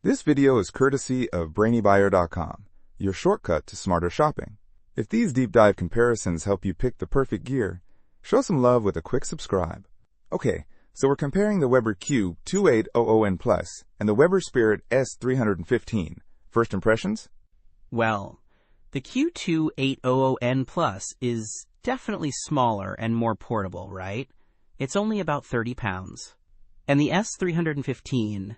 This video is courtesy of BrainyBuyer.com, your shortcut to smarter shopping. If these deep dive comparisons help you pick the perfect gear, show some love with a quick subscribe. Okay, so we're comparing the Weber Q2800N Plus and the Weber Spirit S-315. First impressions? Well, the Q2800N Plus is definitely smaller and more portable, right? It's only about 30 pounds. And the S-315,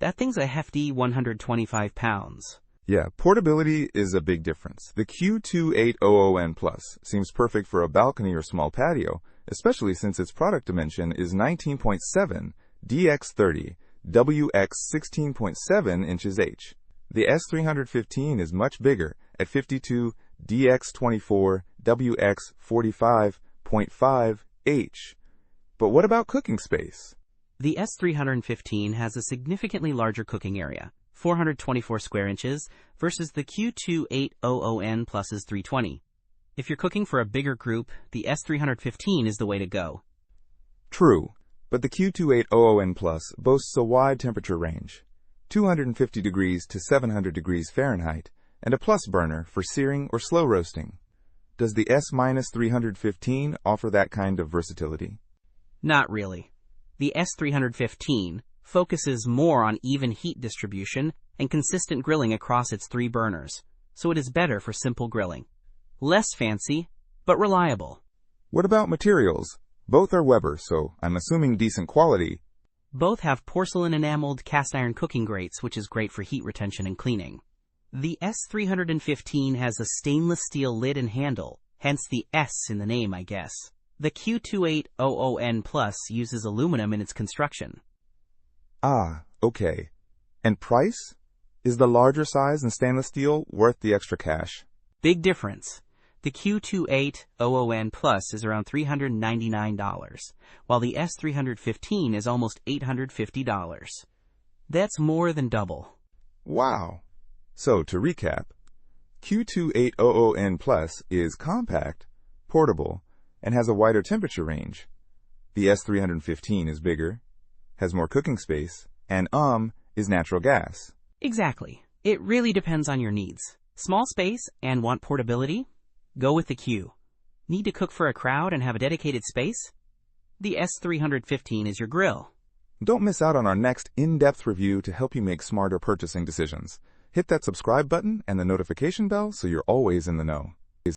that thing's a hefty 125 pounds. Yeah, portability is a big difference. The Q2800N Plus seems perfect for a balcony or small patio, especially since its product dimension is 19.7 dx30 wx 16.7 inches h. The S315 is much bigger at 52 dx24 wx 45.5 h. But what about cooking space? The S315 has a significantly larger cooking area, 424 square inches, versus the Q2800N Plus's 320. If you're cooking for a bigger group, the S315 is the way to go. True, but the Q2800N Plus boasts a wide temperature range, 250 degrees to 700 degrees Fahrenheit, and a plus burner for searing or slow roasting. Does the S-315 offer that kind of versatility? Not really. The S315 focuses more on even heat distribution and consistent grilling across its 3 burners, so it is better for simple grilling. Less fancy, but reliable. What about materials? Both are Weber, so I'm assuming decent quality. Both have porcelain enameled cast iron cooking grates, which is great for heat retention and cleaning. The S315 has a stainless steel lid and handle, hence the S in the name, I guess. The Q2800N Plus uses aluminum in its construction. Ah, okay. And price? Is the larger size and stainless steel worth the extra cash? Big difference. The Q2800N Plus is around $399, while the S315 is almost $850. That's more than double. Wow. So, to recap, Q2800N Plus is compact, portable, and has a wider temperature range. The S315 is bigger, has more cooking space, and is natural gas. Exactly. It really depends on your needs. Small space and want portability? Go with the Q. Need to cook for a crowd and have a dedicated space? The S315 is your grill. Don't miss out on our next in-depth review to help you make smarter purchasing decisions. Hit that subscribe button and the notification bell so you're always in the know.